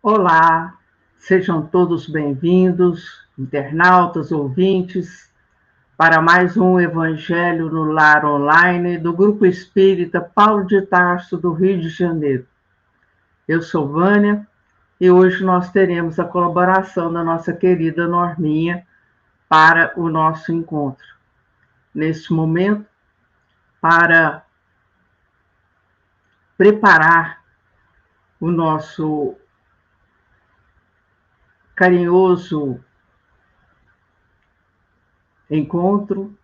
Olá, sejam todos bem-vindos, internautas, ouvintes, para mais um Evangelho no Lar Online do Grupo Espírita Paulo de Tarso, do Rio de Janeiro. Eu sou Vânia e hoje nós teremos a colaboração da nossa querida Norminha para o nosso encontro. Neste momento, para preparar o nosso carinhoso encontro,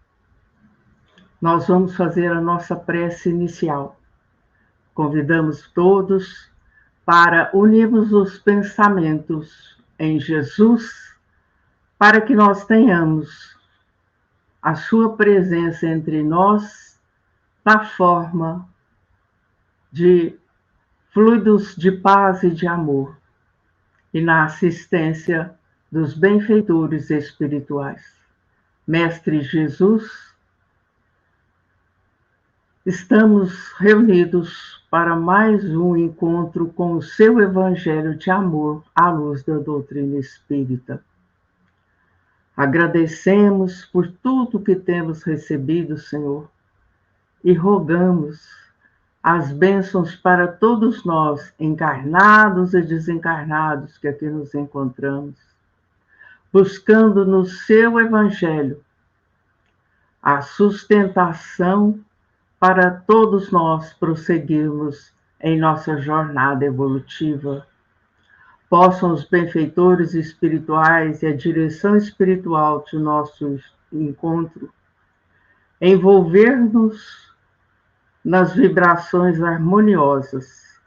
nós vamos fazer a nossa prece inicial. Convidamos todos para unirmos os pensamentos em Jesus, para que nós tenhamos a sua presença entre nós na forma de fluidos de paz e de amor e na assistência dos benfeitores espirituais. Mestre Jesus, estamos reunidos para mais um encontro com o seu Evangelho de amor à luz da doutrina espírita. Agradecemos por tudo que temos recebido, Senhor, e rogamos as bênçãos para todos nós, encarnados e desencarnados, que aqui nos encontramos, buscando no seu Evangelho a sustentação para todos nós prosseguirmos em nossa jornada evolutiva. Possam os benfeitores espirituais e a direção espiritual de nosso encontro envolver-nos nas vibrações harmoniosas,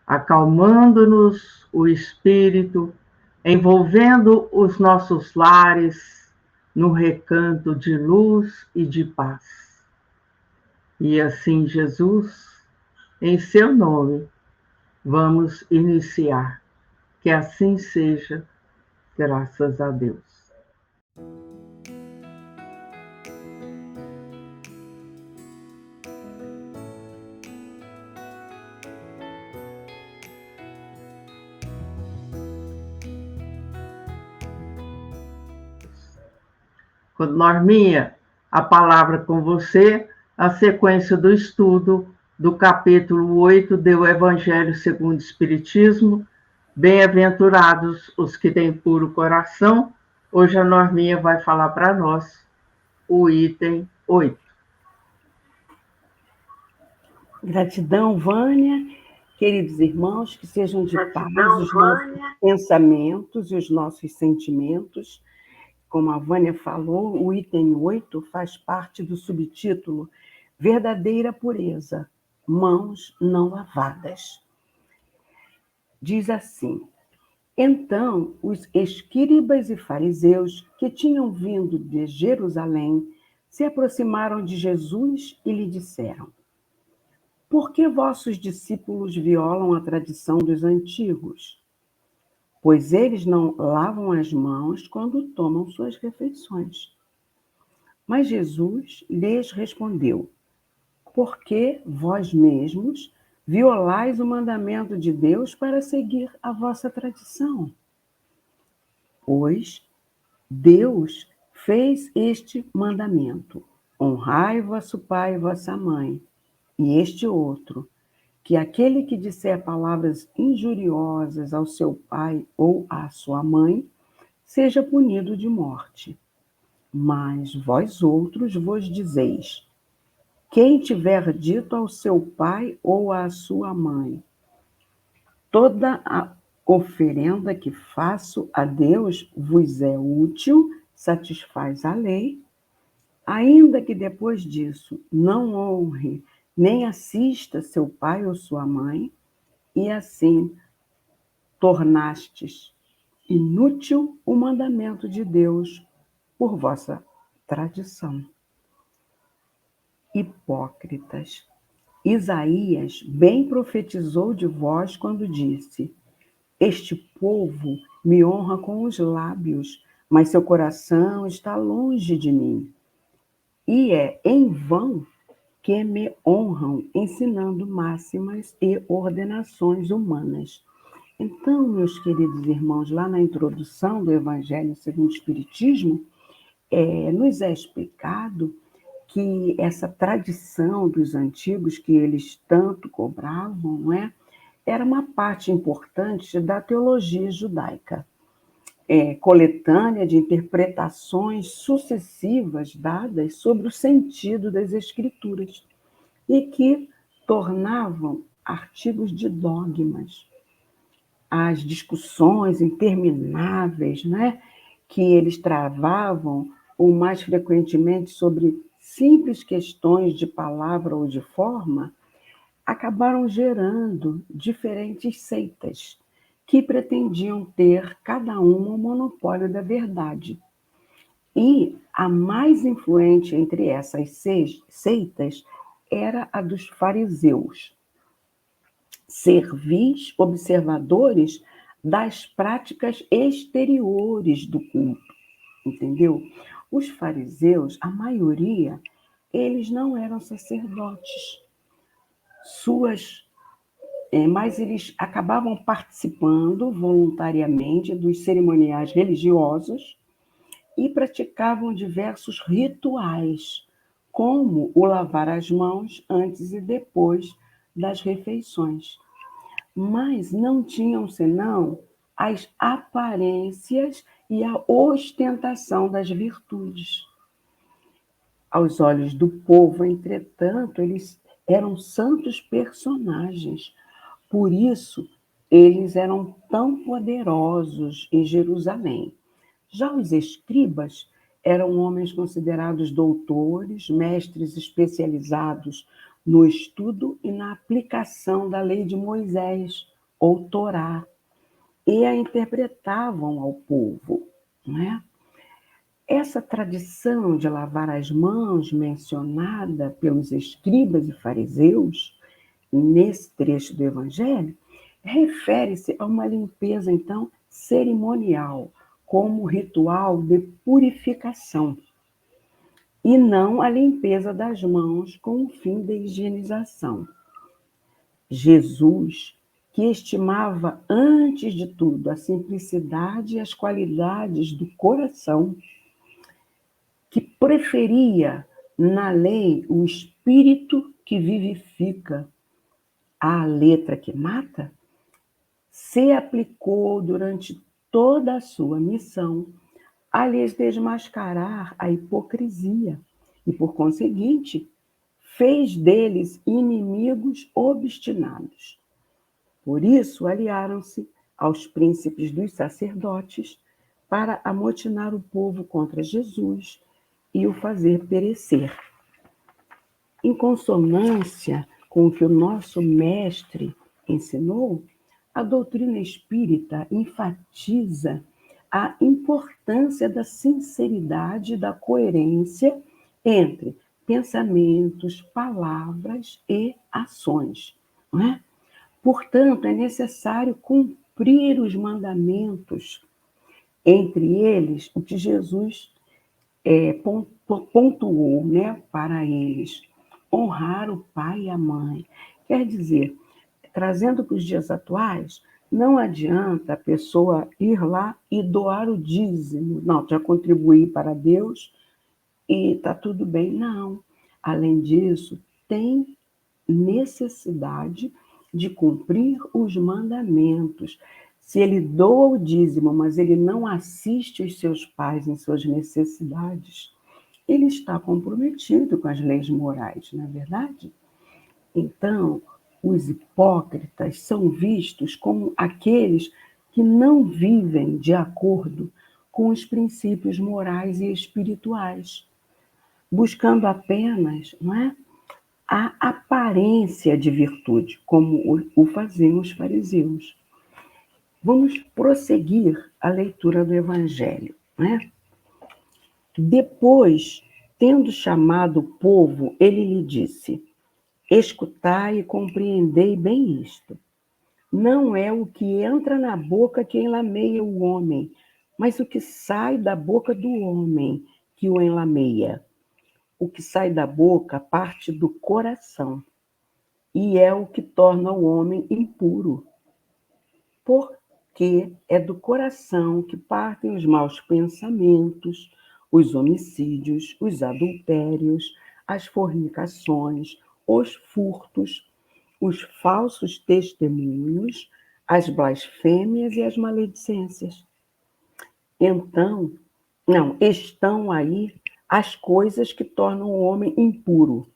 acalmando-nos o espírito, envolvendo os nossos lares no recanto de luz e de paz. E assim, Jesus, em seu nome, vamos iniciar. Que assim seja, graças a Deus. Norminha, a palavra com você, a sequência do estudo do capítulo 8 do Evangelho segundo o Espiritismo. Bem-aventurados os que têm puro coração. Hoje a Norminha vai falar para nós o item 8. Gratidão, Vânia. Queridos irmãos, que sejam de paz os nossos pensamentos e os nossos sentimentos. Como a Vânia falou, o item 8 faz parte do subtítulo Verdadeira Pureza, Mãos Não Lavadas. Diz assim: Então os escribas e fariseus que tinham vindo de Jerusalém se aproximaram de Jesus e lhe disseram: Por que vossos discípulos violam a tradição dos antigos? Pois eles não lavam as mãos quando tomam suas refeições. Mas Jesus lhes respondeu: Por que vós mesmos violais o mandamento de Deus para seguir a vossa tradição? Pois Deus fez este mandamento: honrai vosso pai e vossa mãe. E este outro, que aquele que disser palavras injuriosas ao seu pai ou à sua mãe, seja punido de morte. Mas vós outros vos dizeis: quem tiver dito ao seu pai ou à sua mãe, toda a oferenda que faço a Deus vos é útil, satisfaz a lei, ainda que depois disso não honre nem assista seu pai ou sua mãe, e assim tornastes inútil o mandamento de Deus por vossa tradição. Hipócritas, Isaías bem profetizou de vós quando disse: Este povo me honra com os lábios, mas seu coração está longe de mim. E é em vão que me honram ensinando máximas e ordenações humanas. Então, meus queridos irmãos, lá na introdução do Evangelho segundo o Espiritismo, nos é explicado que essa tradição dos antigos, que eles tanto cobravam, não é? Era uma parte importante da teologia judaica, coletânea de interpretações sucessivas dadas sobre o sentido das Escrituras e que tornavam artigos de dogmas. As discussões intermináveis, né, que eles travavam, ou mais frequentemente sobre simples questões de palavra ou de forma, acabaram gerando diferentes seitas que pretendiam ter cada uma o monopólio da verdade. E a mais influente entre essas seitas era a dos fariseus, servis observadores das práticas exteriores do culto, entendeu? Os fariseus, a maioria, eles não eram sacerdotes. Mas eles acabavam participando voluntariamente dos cerimoniais religiosos e praticavam diversos rituais, como o lavar as mãos antes e depois das refeições. Mas não tinham senão as aparências e a ostentação das virtudes. Aos olhos do povo, entretanto, eles eram santos personagens. Por isso, eles eram tão poderosos em Jerusalém. Já os escribas eram homens considerados doutores, mestres especializados no estudo e na aplicação da lei de Moisés, ou Torá, e a interpretavam ao povo, não é? Essa tradição de lavar as mãos, mencionada pelos escribas e fariseus, nesse trecho do Evangelho, refere-se a uma limpeza, então, cerimonial, como ritual de purificação, e não a limpeza das mãos com o fim de higienização. Jesus, que estimava, antes de tudo, a simplicidade e as qualidades do coração, que preferia na lei o espírito que vivifica à letra que mata, se aplicou durante toda a sua missão a lhes desmascarar a hipocrisia e, por conseguinte, fez deles inimigos obstinados. Por isso, aliaram-se aos príncipes dos sacerdotes para amotinar o povo contra Jesus e o fazer perecer. Em consonância com o que o nosso mestre ensinou, a doutrina espírita enfatiza a importância da sinceridade e da coerência entre pensamentos, palavras e ações, não é? Portanto, é necessário cumprir os mandamentos, entre eles o que Jesus pontuou, né, para eles: honrar o pai e a mãe. Quer dizer, trazendo para os dias atuais, não adianta a pessoa ir lá e doar o dízimo. Não, já contribuí para Deus e está tudo bem. Não. Além disso, tem necessidade de cumprir os mandamentos. Se ele doa o dízimo, mas ele não assiste os seus pais em suas necessidades, ele está comprometido com as leis morais, não é verdade? Então, os hipócritas são vistos como aqueles que não vivem de acordo com os princípios morais e espirituais, buscando apenas, não é, a aparência de virtude, como o faziam os fariseus. Vamos prosseguir a leitura do Evangelho, né? Depois, tendo chamado o povo, ele lhe disse: escutai e compreendei bem isto. Não é o que entra na boca que enlameia o homem, mas o que sai da boca do homem que o enlameia. O que sai da boca parte do coração, e é o que torna o homem impuro. porque é do coração que partem os maus pensamentos, os homicídios, os adultérios, as fornicações, os furtos, os falsos testemunhos, as blasfêmias e as maledicências. Então, não, estão aí as coisas que tornam o homem impuro.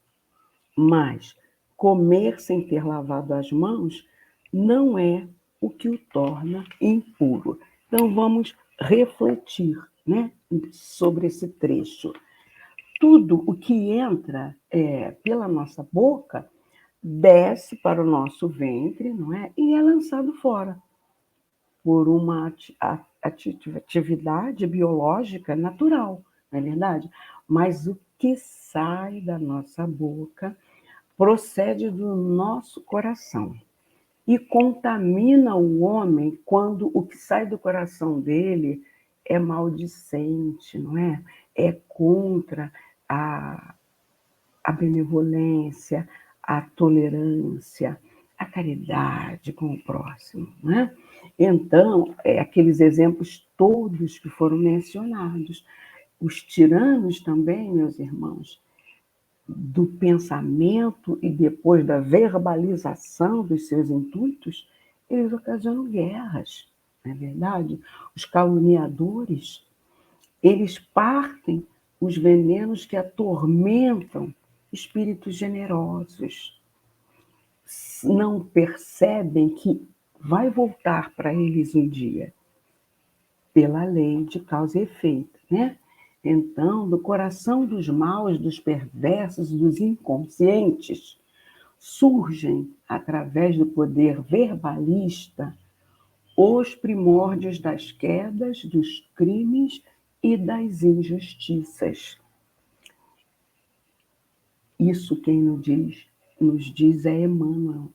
Mas comer sem ter lavado as mãos não é o que o torna impuro. Então, vamos refletir, né, sobre esse trecho. Tudo o que entra pela nossa boca desce para o nosso ventre, não é? E é lançado fora por uma atividade biológica natural, não é verdade? Mas o que sai da nossa boca procede do nosso coração e contamina o homem quando o que sai do coração dele é maldicente, não é? É contra a benevolência, a tolerância, a caridade com o próximo, né? Então, aqueles exemplos todos que foram mencionados. Os tiranos também, meus irmãos, do pensamento e depois da verbalização dos seus intuitos, eles ocasionam guerras, não é verdade? Os caluniadores, eles partem os venenos que atormentam espíritos generosos. Não percebem que vai voltar para eles um dia, pela lei de causa e efeito, né? Então, do coração dos maus, dos perversos, dos inconscientes, surgem, através do poder verbalista, os primórdios das quedas, dos crimes e das injustiças. Isso quem nos diz é Emmanuel,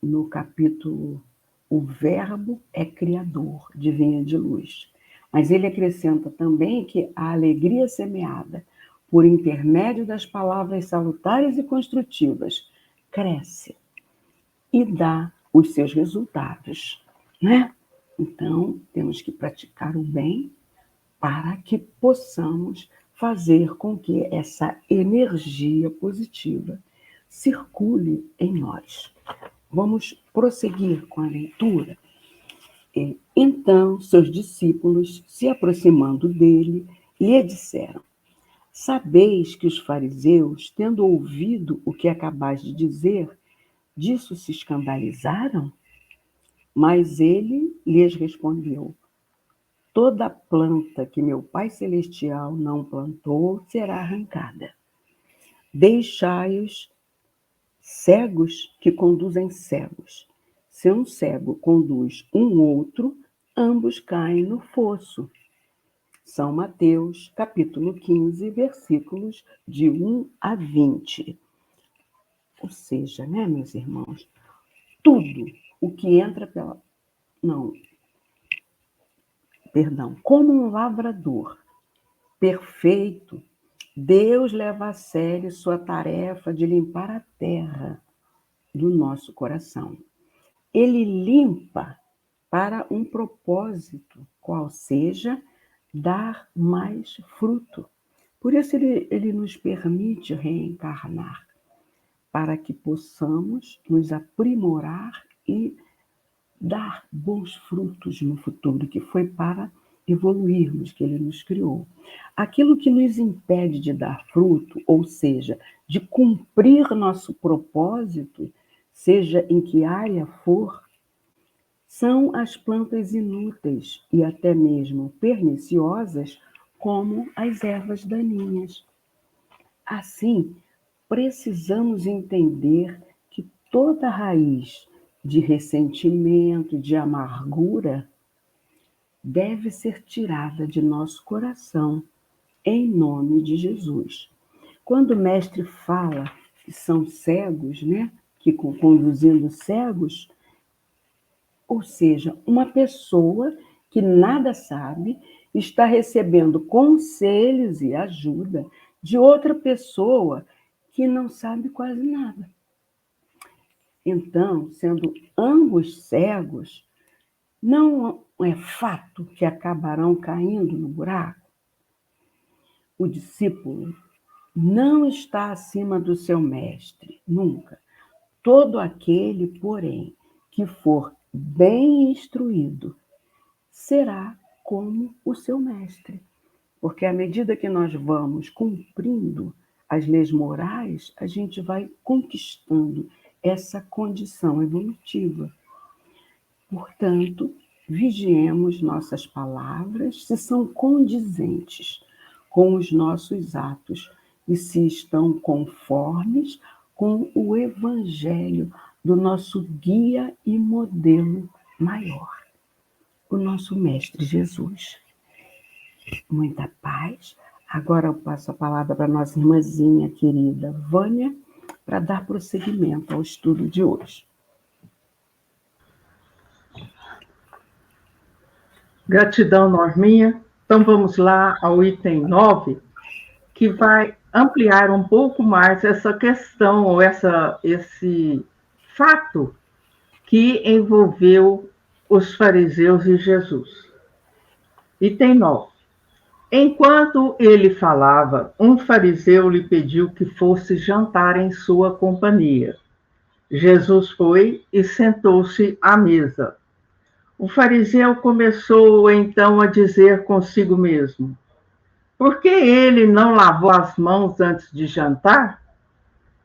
no capítulo O Verbo é Criador, Divina de Luz. Mas ele acrescenta também que a alegria semeada por intermédio das palavras salutares e construtivas cresce e dá os seus resultados, né? Então, temos que praticar o bem para que possamos fazer com que essa energia positiva circule em nós. Vamos prosseguir com a leitura. Então, seus discípulos, se aproximando dele, lhe disseram: Sabeis que os fariseus, tendo ouvido o que acabais de dizer, disso se escandalizaram? Mas ele lhes respondeu: Toda planta que meu Pai Celestial não plantou será arrancada. Deixai-os cegos que conduzem cegos. Se um cego conduz um outro, ambos caem no fosso. São Mateus, capítulo 15, versículos de 1 a 20. Ou seja, né, meus irmãos, tudo o que entra pela... Não, perdão, como um lavrador perfeito, Deus leva a sério sua tarefa de limpar a terra do nosso coração. Ele limpa para um propósito, qual seja dar mais fruto. Por isso ele nos permite reencarnar, para que possamos nos aprimorar e dar bons frutos no futuro, que foi para evoluirmos, que ele nos criou. Aquilo que nos impede de dar fruto, ou seja, de cumprir nosso propósito, seja em que área for, são as plantas inúteis e até mesmo perniciosas, como as ervas daninhas. Assim, precisamos entender que toda raiz de ressentimento, de amargura, deve ser tirada de nosso coração, em nome de Jesus. Quando o mestre fala que são cegos, né, que conduzindo cegos, ou seja, uma pessoa que nada sabe está recebendo conselhos e ajuda de outra pessoa que não sabe quase nada. Então, sendo ambos cegos, Não é fato que acabarão caindo no buraco? O discípulo não está acima do seu mestre, nunca. Todo aquele, porém, que for bem instruído, será como o seu mestre. Porque à medida que nós vamos cumprindo as leis morais, a gente vai conquistando essa condição evolutiva. Portanto, vigiemos nossas palavras se são condizentes com os nossos atos e se estão conformes com o Evangelho do nosso guia e modelo maior, o nosso Mestre Jesus. Muita paz. Agora eu passo a palavra para a nossa irmãzinha querida Vânia, para dar prosseguimento ao estudo de hoje. Gratidão, Norminha. Então vamos lá ao item 9, que vai ampliar um pouco mais essa questão, ou esse fato que envolveu os fariseus e Jesus. Item 9. Enquanto ele falava, um fariseu lhe pediu que fosse jantar em sua companhia. Jesus foi e sentou-se à mesa. O fariseu começou então a dizer consigo mesmo: por que ele não lavou as mãos antes de jantar?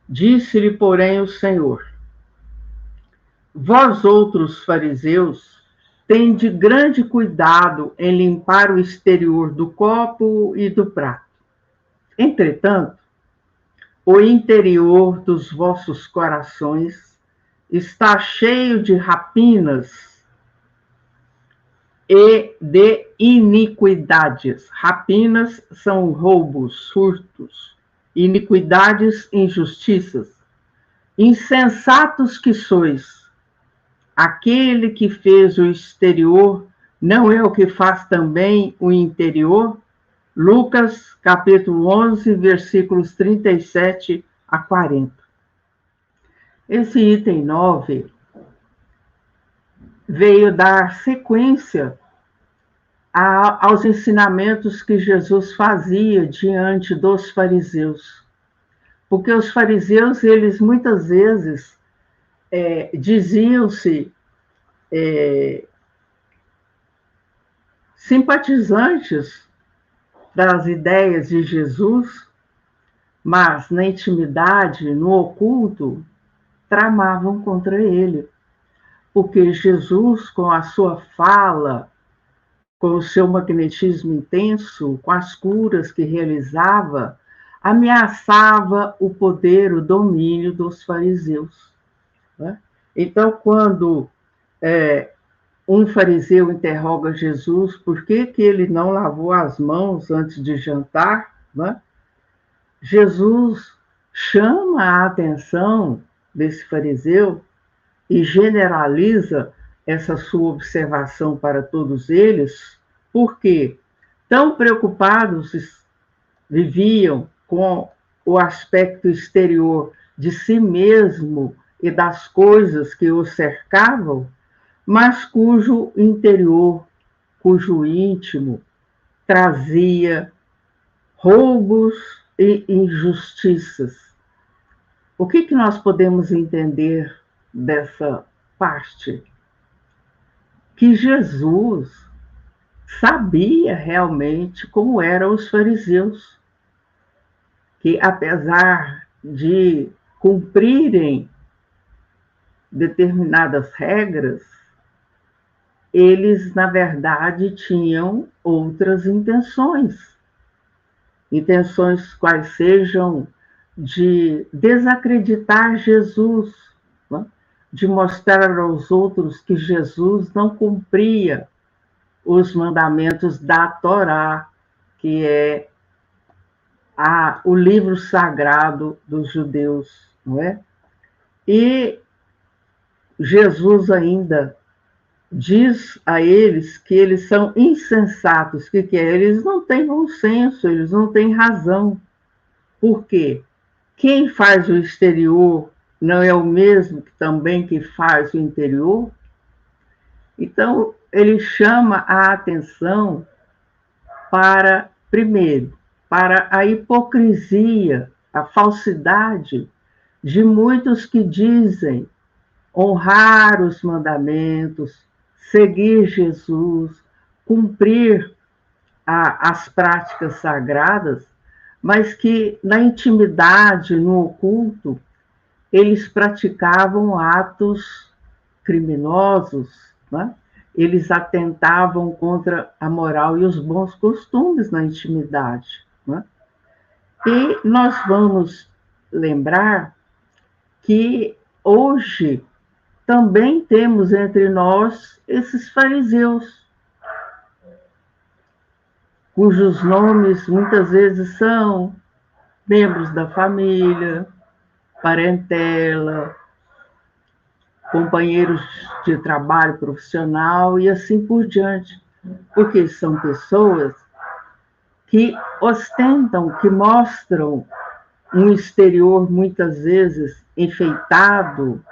Disse-lhe, porém, o Senhor: vós outros fariseus tende grande cuidado em limpar o exterior do copo e do prato. Entretanto, o interior dos vossos corações está cheio de rapinas e de iniquidades. Rapinas são roubos, furtos, iniquidades, injustiças. Insensatos que sois! Aquele que fez o exterior não é o que faz também o interior? Lucas, capítulo 11, versículos 37 a 40. Esse item 9 veio dar sequência aos ensinamentos que Jesus fazia diante dos fariseus. Porque os fariseus, eles muitas vezes diziam-se simpatizantes das ideias de Jesus, mas na intimidade, no oculto, tramavam contra ele. Porque Jesus, com a sua fala, com o seu magnetismo intenso, com as curas que realizava, ameaçava o poder, o domínio dos fariseus. Né? Então, quando um fariseu interroga Jesus por que ele não lavou as mãos antes de jantar, né? Jesus chama a atenção desse fariseu e generaliza essa sua observação para todos eles, porque tão preocupados viviam com o aspecto exterior de si mesmo e das coisas que o cercavam, mas cujo interior, cujo íntimo, trazia roubos e injustiças. O que nós podemos entender dessa parte? Que Jesus sabia realmente como eram os fariseus, que apesar de cumprirem determinadas regras, eles, na verdade, tinham outras intenções. Intenções quais sejam de desacreditar Jesus, né? De mostrar aos outros que Jesus não cumpria os mandamentos da Torá, que é o livro sagrado dos judeus, não é? E Jesus ainda diz a eles que eles são insensatos. O que é? Eles não têm bom senso, eles não têm razão. Por quê? Quem faz o exterior não é o mesmo que também que faz o interior? Então, ele chama a atenção para, primeiro, para a hipocrisia, a falsidade de muitos que dizem honrar os mandamentos, seguir Jesus, cumprir as práticas sagradas, mas que na intimidade, no oculto, eles praticavam atos criminosos, né? Eles atentavam contra a moral e os bons costumes na intimidade, né? E nós vamos lembrar que hoje também temos entre nós esses fariseus, cujos nomes muitas vezes são membros da família, parentela, companheiros de trabalho profissional e assim por diante, porque são pessoas que ostentam, que mostram um exterior muitas vezes enfeitado,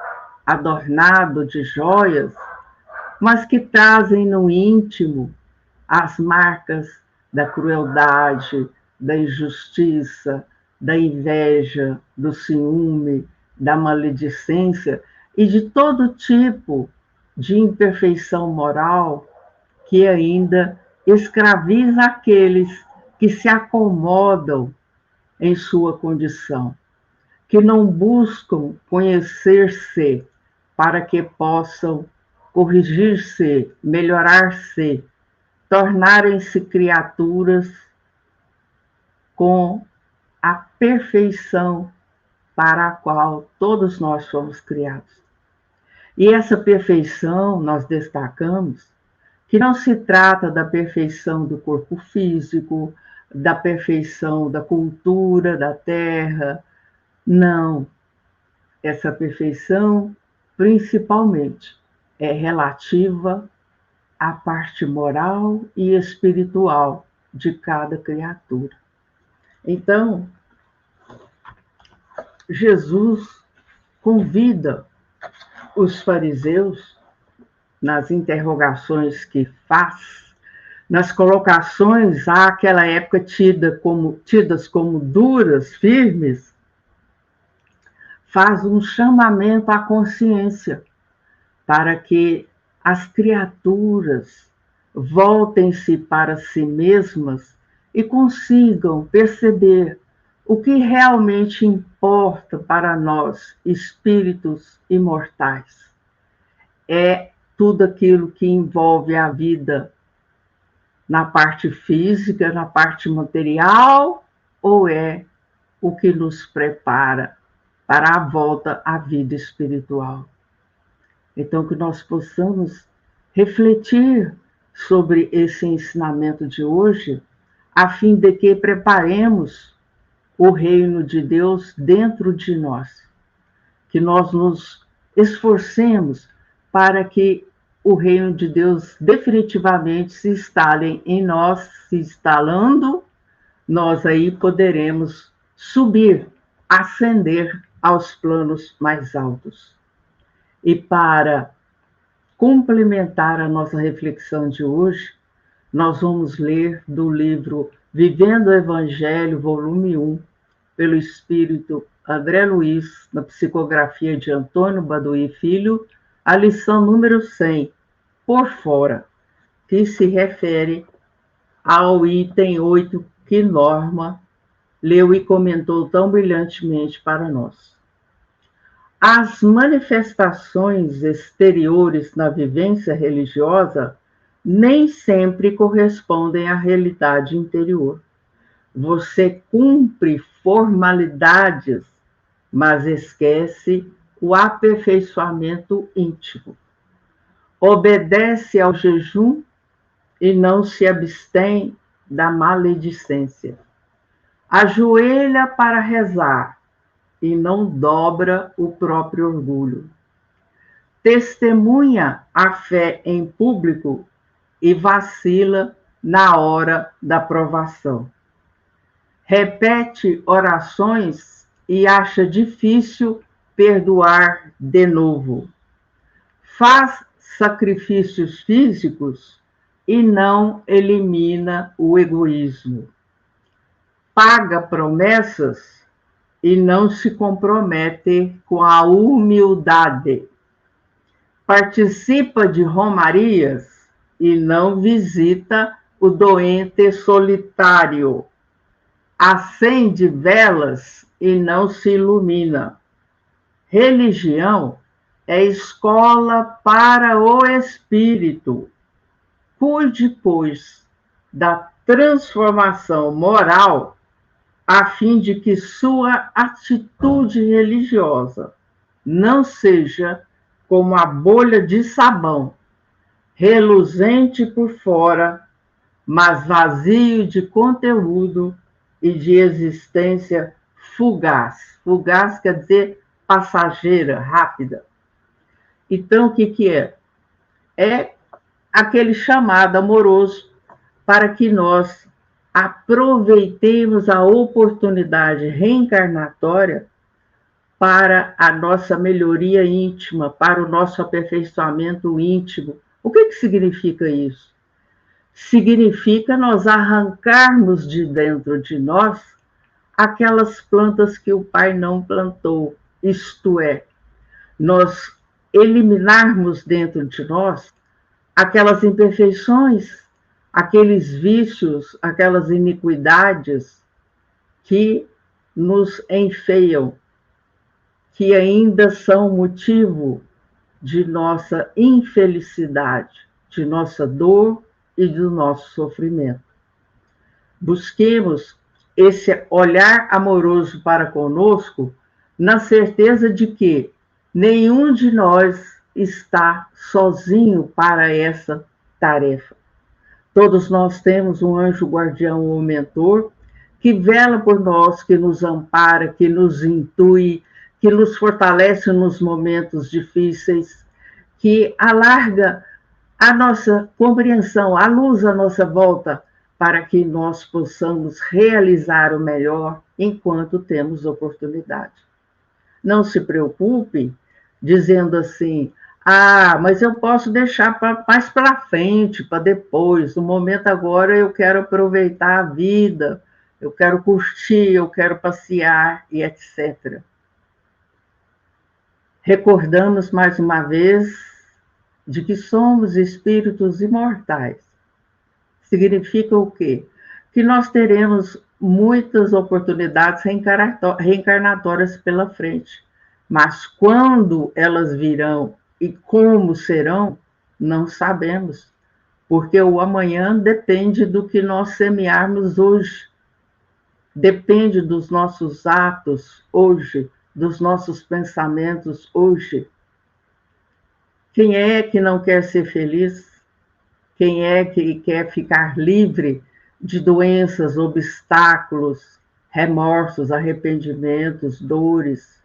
adornado de joias, mas que trazem no íntimo as marcas da crueldade, da injustiça, da inveja, do ciúme, da maledicência e de todo tipo de imperfeição moral que ainda escraviza aqueles que se acomodam em sua condição, que não buscam conhecer-se para que possam corrigir-se, melhorar-se, tornarem-se criaturas com a perfeição para a qual todos nós fomos criados. E essa perfeição, nós destacamos, que não se trata da perfeição do corpo físico, da perfeição da cultura, da terra, não. Essa perfeição, principalmente, é relativa à parte moral e espiritual de cada criatura. Então, Jesus convida os fariseus, nas interrogações que faz, nas colocações àquela época tidas como duras, firmes, faz um chamamento à consciência para que as criaturas voltem-se para si mesmas e consigam perceber o que realmente importa para nós, espíritos imortais. É tudo aquilo que envolve a vida na parte física, na parte material, ou é o que nos prepara para a volta à vida espiritual? Então, que nós possamos refletir sobre esse ensinamento de hoje, a fim de que preparemos o reino de Deus dentro de nós, que nós nos esforcemos para que o reino de Deus definitivamente se instale em nós, se instalando, nós aí poderemos subir, ascender aos planos mais altos. E para complementar a nossa reflexão de hoje, nós vamos ler do livro Vivendo o Evangelho, volume 1, pelo espírito André Luiz, na psicografia de Antônio Baduí Filho, a lição número 100, por fora, que se refere ao item 8 que Norma leu e comentou tão brilhantemente para nós. As manifestações exteriores na vivência religiosa nem sempre correspondem à realidade interior. Você cumpre formalidades, mas esquece o aperfeiçoamento íntimo. Obedece ao jejum e não se abstém da maledicência. Ajoelha para rezar e não dobra o próprio orgulho. Testemunha a fé em público e vacila na hora da provação. Repete orações e acha difícil perdoar de novo. Faz sacrifícios físicos e não elimina o egoísmo. Paga promessas e não se compromete com a humildade. Participa de romarias e não visita o doente solitário. Acende velas e não se ilumina. Religião é escola para o espírito. Cuide, pois, da transformação moral, a fim de que sua atitude religiosa não seja como a bolha de sabão, reluzente por fora, mas vazio de conteúdo e de existência fugaz. Fugaz quer dizer passageira, rápida. Então, o que é? É aquele chamado amoroso para que nós aproveitemos a oportunidade reencarnatória para a nossa melhoria íntima, para o nosso aperfeiçoamento íntimo. O que significa isso? Significa nós arrancarmos de dentro de nós aquelas plantas que o Pai não plantou, isto é, nós eliminarmos dentro de nós aquelas imperfeições, aqueles vícios, aquelas iniquidades que nos enfeiam, que ainda são motivo de nossa infelicidade, de nossa dor e do nosso sofrimento. Busquemos esse olhar amoroso para conosco, na certeza de que nenhum de nós está sozinho para essa tarefa. Todos nós temos um anjo guardião ou mentor que vela por nós, que nos ampara, que nos intui, que nos fortalece nos momentos difíceis, que alarga a nossa compreensão, a luz à nossa volta, para que nós possamos realizar o melhor enquanto temos oportunidade. Não se preocupe dizendo assim, mas eu posso deixar mais para frente, para depois, no momento agora eu quero aproveitar a vida, eu quero curtir, eu quero passear e etc. Recordamos mais uma vez de que somos espíritos imortais. Significa o quê? Que nós teremos muitas oportunidades reencarnatórias pela frente, mas quando elas virão e como serão, não sabemos, porque o amanhã depende do que nós semearmos hoje, depende dos nossos atos hoje, dos nossos pensamentos hoje. Quem é que não quer ser feliz? Quem é que quer ficar livre de doenças, obstáculos, remorsos, arrependimentos, dores?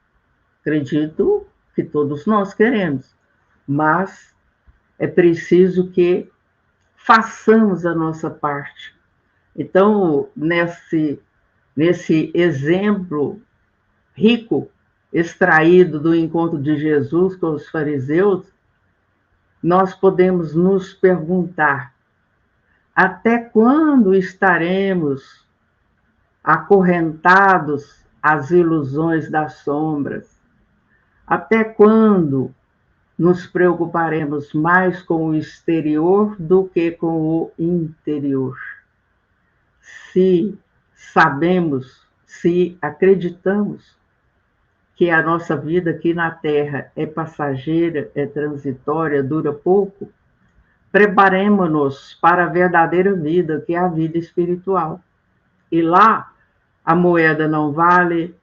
Acredito que todos nós queremos, mas é preciso que façamos a nossa parte. Então, nesse exemplo rico, extraído do encontro de Jesus com os fariseus, nós podemos nos perguntar: até quando estaremos acorrentados às ilusões das sombras? Até quando nos preocuparemos mais com o exterior do que com o interior? Se sabemos, se acreditamos que a nossa vida aqui na Terra é passageira, é transitória, dura pouco, preparemo-nos para a verdadeira vida, que é a vida espiritual. E lá, a moeda não vale,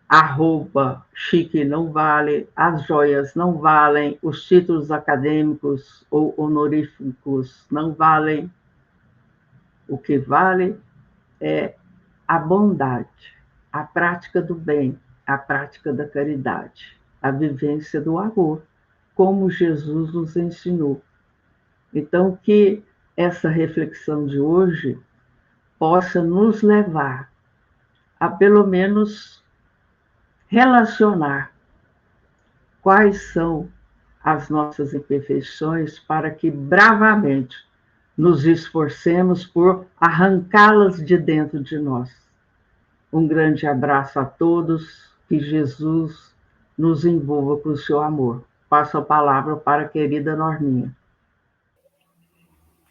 a roupa chique não vale, as joias não valem, os títulos acadêmicos ou honoríficos não valem. O que vale é a bondade, a prática do bem, a prática da caridade, a vivência do amor, como Jesus nos ensinou. Então, que essa reflexão de hoje possa nos levar a, pelo menos, relacionar quais são as nossas imperfeições para que bravamente nos esforcemos por arrancá-las de dentro de nós. Um grande abraço a todos, que Jesus nos envolva com o seu amor. Passo a palavra para a querida Norminha.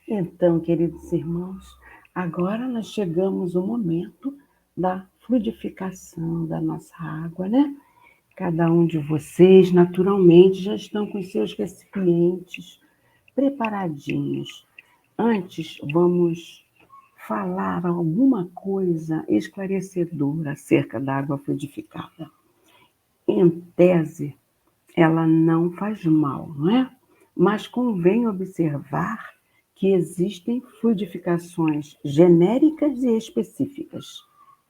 Então, queridos irmãos, agora nós chegamos ao momento da fluidificação da nossa água, né? Cada um de vocês, naturalmente, já estão com seus recipientes preparadinhos. Antes, vamos falar alguma coisa esclarecedora acerca da água fluidificada. Em tese, ela não faz mal, não é? Mas convém observar que existem fluidificações genéricas e específicas.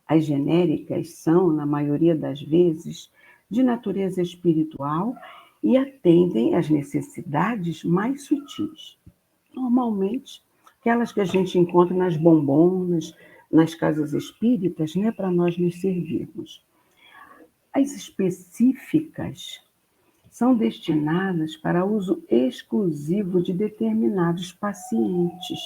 As genéricas são, na maioria das vezes, de natureza espiritual e atendem às necessidades mais sutis. Normalmente, aquelas que a gente encontra nas bombonas, nas casas espíritas, né, para nós nos servirmos. As específicas são destinadas para uso exclusivo de determinados pacientes,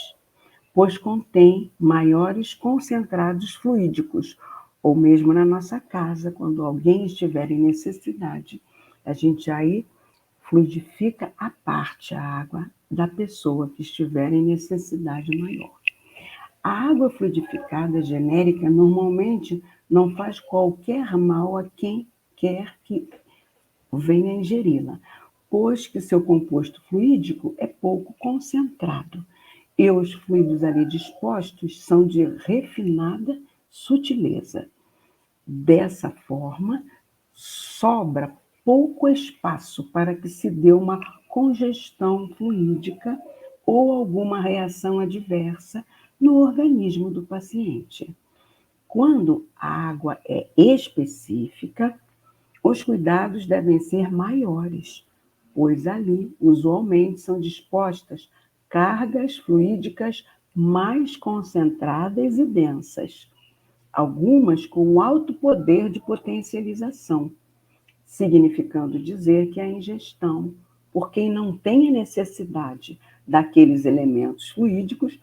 pois contém maiores concentrados fluídicos, ou mesmo na nossa casa, quando alguém estiver em necessidade, a gente aí fluidifica à parte a água da pessoa que estiver em necessidade maior. A água fluidificada genérica normalmente não faz qualquer mal a quem quer que venha ingeri-la, pois que seu composto fluídico é pouco concentrado e os fluidos ali dispostos são de refinada sutileza. Dessa forma, sobra pouco espaço para que se dê uma congestão fluídica ou alguma reação adversa no organismo do paciente. Quando a água é específica, os cuidados devem ser maiores, pois ali, usualmente, são dispostas cargas fluídicas mais concentradas e densas, algumas com alto poder de potencialização, significando dizer que a ingestão, por quem não tem a necessidade daqueles elementos fluídicos,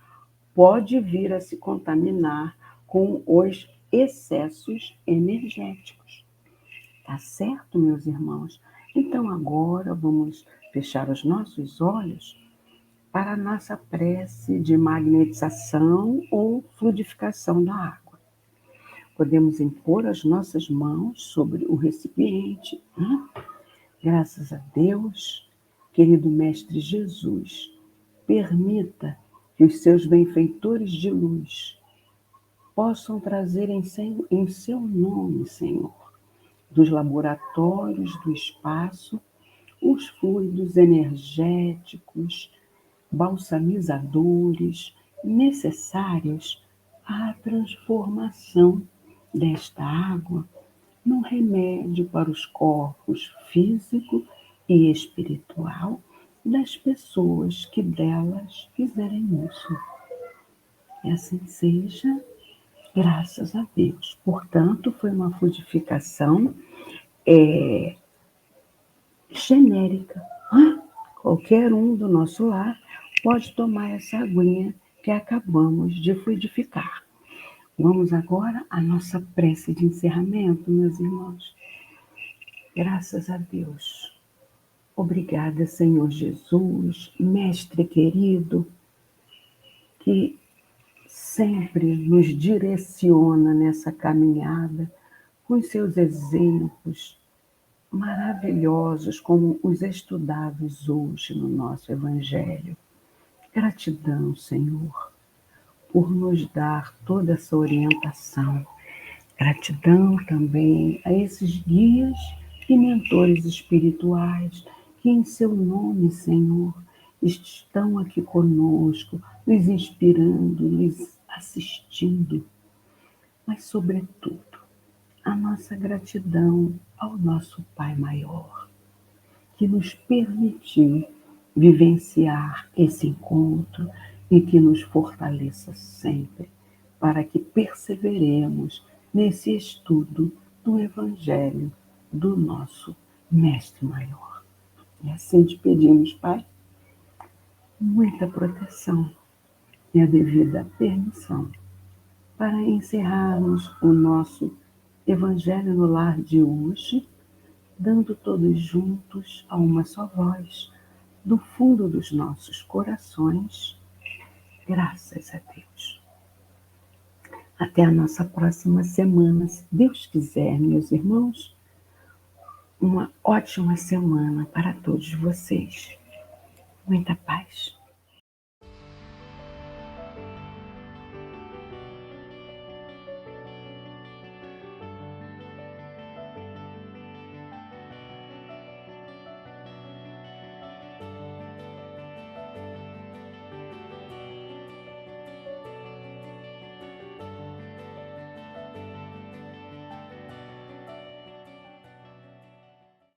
pode vir a se contaminar com os excessos energéticos. Tá certo, meus irmãos? Então agora vamos fechar os nossos olhos para a nossa prece de magnetização ou fluidificação da água. Podemos impor as nossas mãos sobre o recipiente. Graças a Deus, querido Mestre Jesus, permita que os seus benfeitores de luz possam trazer em seu nome, Senhor, dos laboratórios do espaço, os fluidos energéticos, balsamizadores necessários à transformação desta água num remédio para os corpos físico e espiritual das pessoas que delas fizerem uso. E assim seja, graças a Deus. Portanto, foi uma fluidificação genérica. Qualquer um do nosso lar pode tomar essa aguinha que acabamos de fluidificar. Vamos agora à nossa prece de encerramento, meus irmãos. Graças a Deus. Obrigada, Senhor Jesus, Mestre querido, que sempre nos direciona nessa caminhada com os seus exemplos maravilhosos, como os estudados hoje no nosso Evangelho. Gratidão, Senhor, por nos dar toda essa orientação. Gratidão também a esses guias e mentores espirituais que, em seu nome, Senhor, estão aqui conosco, nos inspirando, nos assistindo. Mas, sobretudo, a nossa gratidão ao nosso Pai Maior, que nos permitiu vivenciar esse encontro e que nos fortaleça sempre, para que perseveremos nesse estudo do Evangelho do nosso Mestre Maior. E assim te pedimos, Pai, muita proteção e a devida permissão para encerrarmos o nosso Evangelho no Lar de hoje, dando todos juntos a uma só voz, do fundo dos nossos corações, graças a Deus. Até a nossa próxima semana, se Deus quiser, meus irmãos, uma ótima semana para todos vocês. Muita paz.